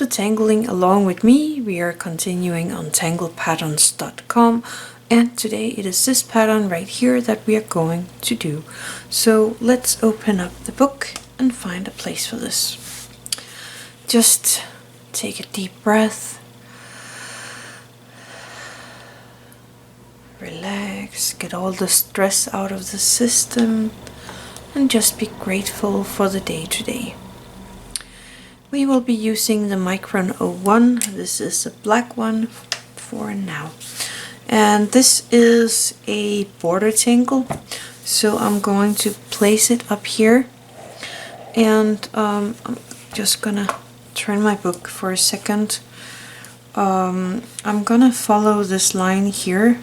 to tangling along with me. We are continuing on tanglepatterns.com, and today it is this pattern right here that we are going to do. So let's open up the book and find a place for this. Just take a deep breath, relax, get all the stress out of the system, and just be grateful for the day today. We will be using the Micron 01. This is a black one for now. And this is a border tangle. So I'm going to place it up here. And I'm just gonna turn my book for a second. I'm gonna follow this line here.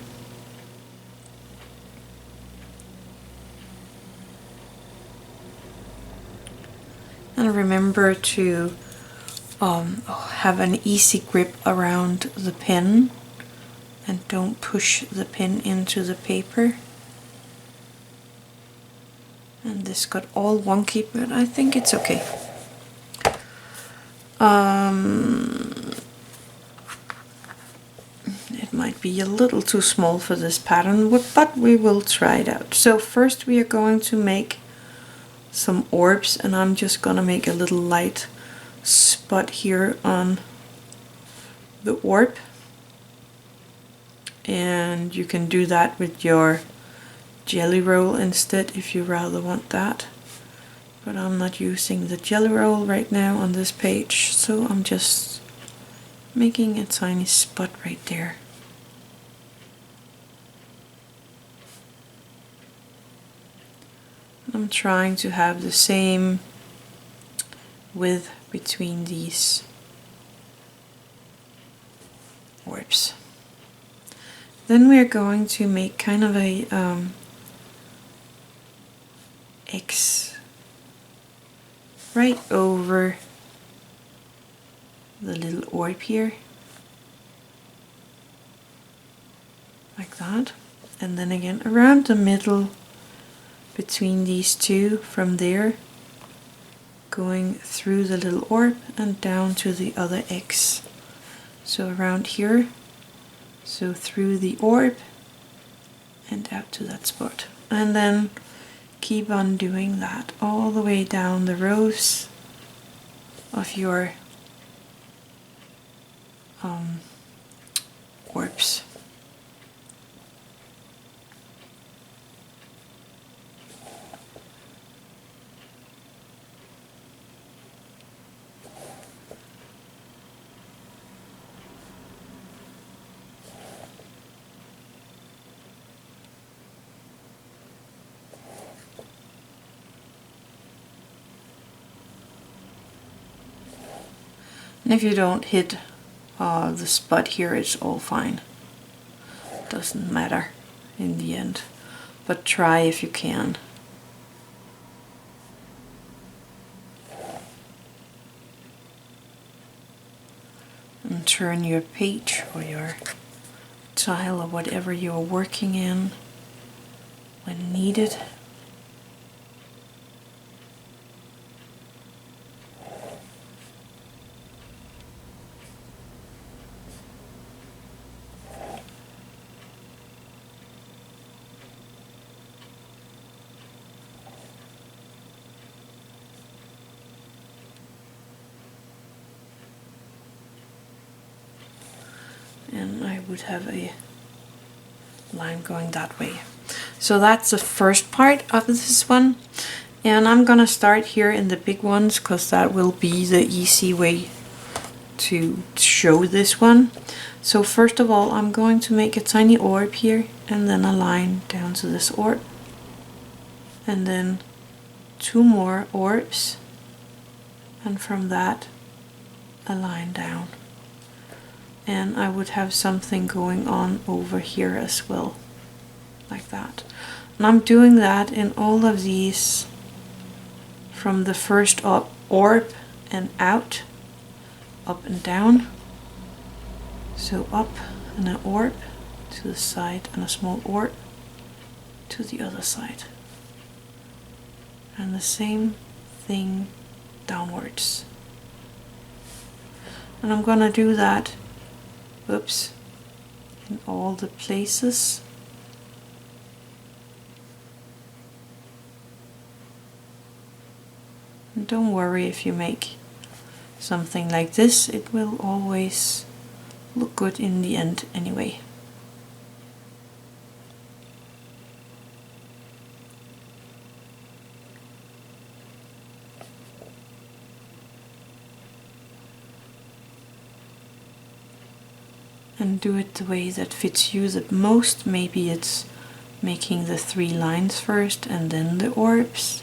And remember to have an easy grip around the pen and don't push the pen into the paper. And this got all wonky, but I think it's okay. It might be a little too small for this pattern, but we will try it out. So first we are going to make some orbs, and I'm just gonna make a little light spot here on the orb, and you can do that with your jelly roll instead if you rather want that, but I'm not using the jelly roll right now on this page, so I'm just making a tiny spot right there. I'm trying to have the same width between these orbs. Then we're going to make kind of a X right over the little orb here, like that, and then again around the middle between these two, from there going through the little orb and down to the other X. So around here, so through the orb and out to that spot, and then keep on doing that all the way down the rows of your orbs. And if you don't hit the spot here, it's all fine. Doesn't matter in the end, but try if you can. And turn your page or your tile or whatever you're working in when needed. And I would have a line going that way. So that's the first part of this one, and I'm gonna start here in the big ones because that will be the easy way to show this one. So first of all, I'm going to make a tiny orb here and then a line down to this orb, and then two more orbs, and from that a line down. And I would have something going on over here as well, like that. And I'm doing that in all of these, from the first orb and out, up and down. So up and an orb to the side and a small orb to the other side. And the same thing downwards. And I'm gonna do that, oops, in all the places. And don't worry if you make something like this, it will always look good in the end anyway. And do it the way that fits you the most. Maybe it's making the 3 lines first and then the orbs.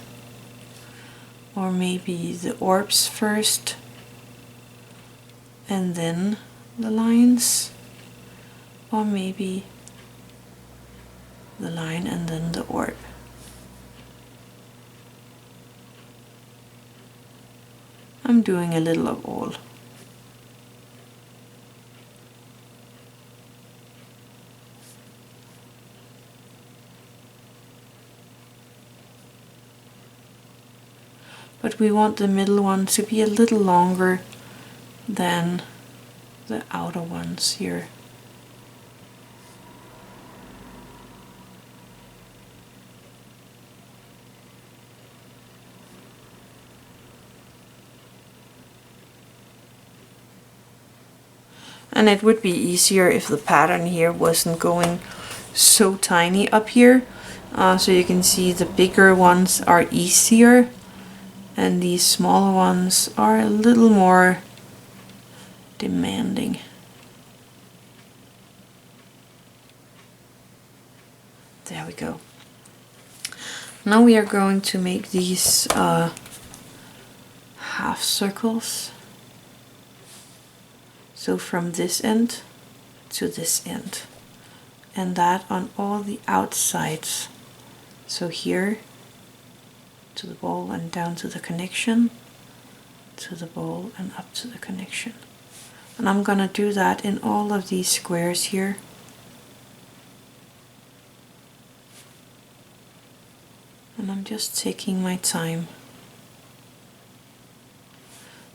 Or maybe the orbs first and then the lines. Or maybe the line and then the orb. I'm doing a little of all. But we want the middle one to be a little longer than the outer ones here. And it would be easier if the pattern here wasn't going so tiny up here. So you can see the bigger ones are easier and these smaller ones are a little more demanding. There we go. Now we are going to make these half circles. So from this end to this end, and that on all the outsides. So here to the ball and down to the connection, to the ball and up to the connection. And I'm gonna do that in all of these squares here. And I'm just taking my time.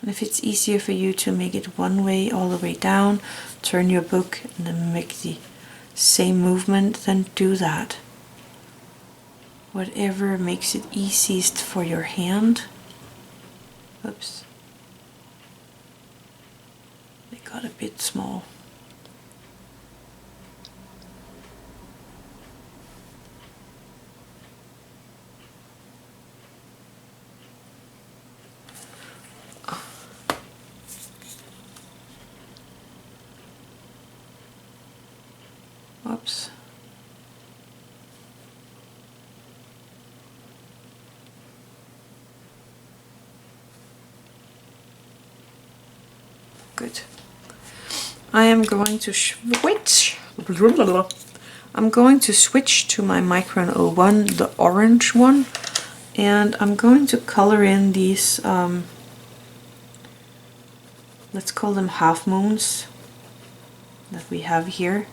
And if it's easier for you to make it one way all the way down, turn your book and then make the same movement, then do that. Whatever makes it easiest for your hand. Oops. They got a bit small. Oops. Good. I am going to switch. I'm going to switch to my Micron 01, the orange one, and I'm going to color in these, let's call them half moons that we have here.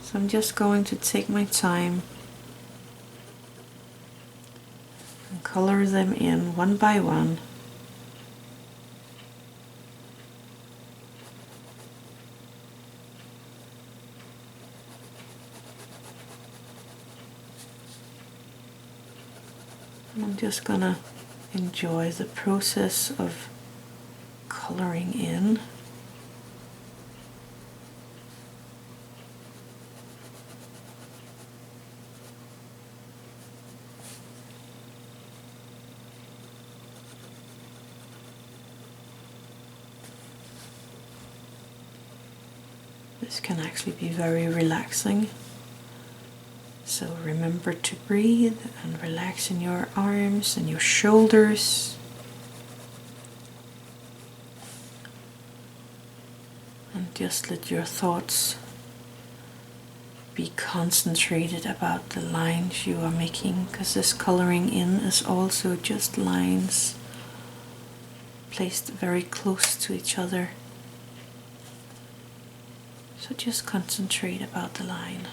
So I'm just going to take my time and color them in one by one. And I'm just gonna enjoy the process of coloring in. This can actually be very relaxing. So remember to breathe and relax in your arms and your shoulders. And just let your thoughts be concentrated about the lines you are making, because this coloring in is also just lines placed very close to each other. So just concentrate about the line.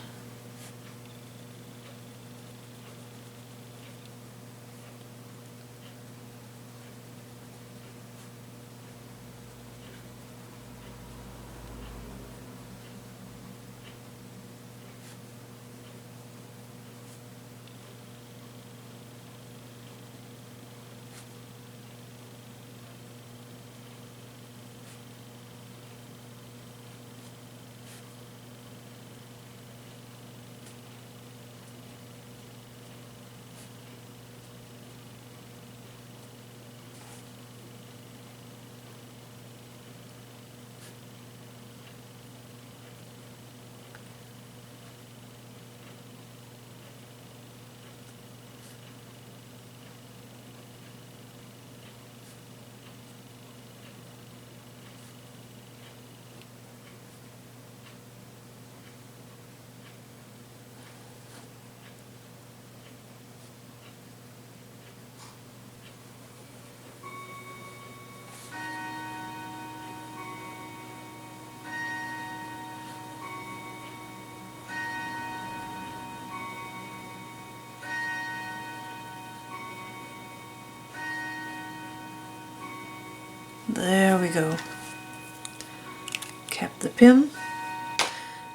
There we go. Kept the pin.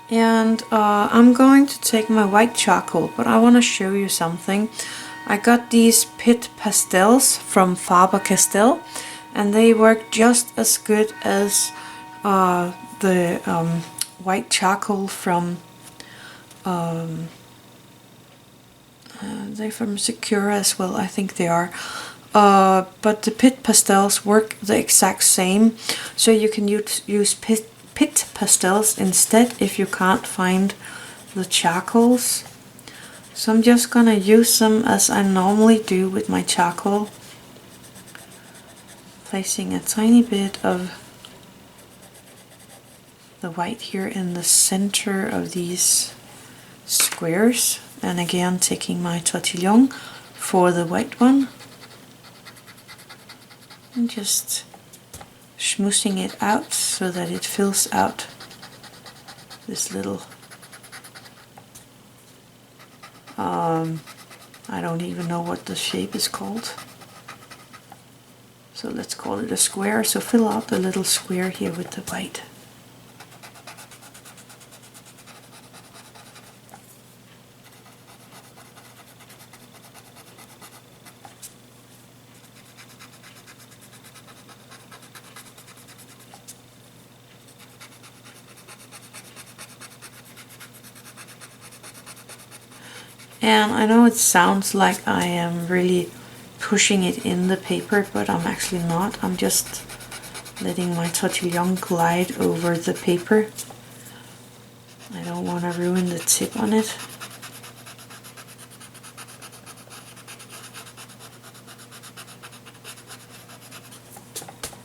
And I'm going to take my white charcoal, but I want to show you something. I got these pit pastels from Faber-Castell, and they work just as good as the white charcoal from they're from Secura as well, I think they are. But the pit pastels work the exact same, so you can use pit pastels instead if you can't find the charcoals. So I'm just gonna use them as I normally do with my charcoal, placing a tiny bit of the white here in the center of these squares, and again taking my tortillon for the white one and just smoothing it out so that it fills out this little I don't even know what the shape is called, so let's call it a square. So fill out the little square here with the white. And I know it sounds like I am really pushing it in the paper, but I'm actually not. I'm just letting my tortillon glide over the paper. I don't want to ruin the tip on it.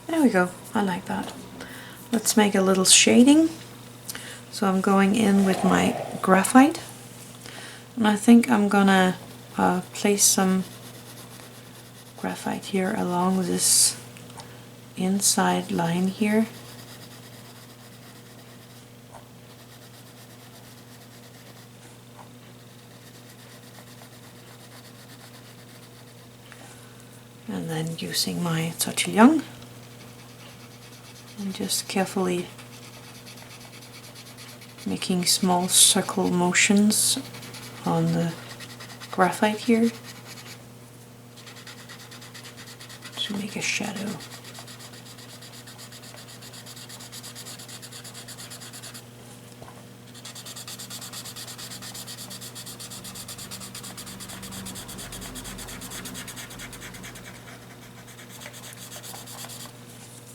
There we go, I like that. Let's make a little shading. So I'm going in with my graphite. And I think I'm gonna place some graphite here along this inside line here. And then using my tortillon and just carefully making small circle motions on the graphite here to make a shadow.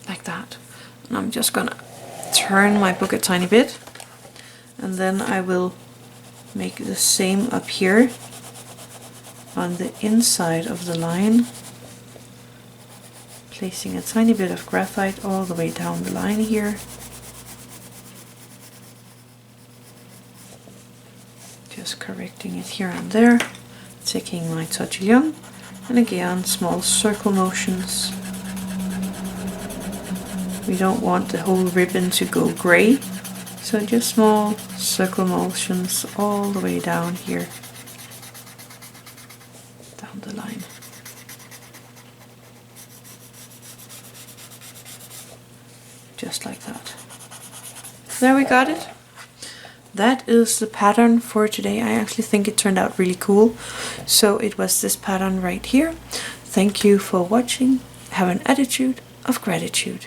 Like that. And I'm just gonna turn my book a tiny bit, and then I will make the same up here on the inside of the line, placing a tiny bit of graphite all the way down the line here. Just correcting it here and there, taking my tortillon, and again small circle motions. We don't want the whole ribbon to go gray, so just small circle motions all the way down here, down the line. Just like that. There we got it. That is the pattern for today. I actually think it turned out really cool. So it was this pattern right here. Thank you for watching. Have an attitude of gratitude.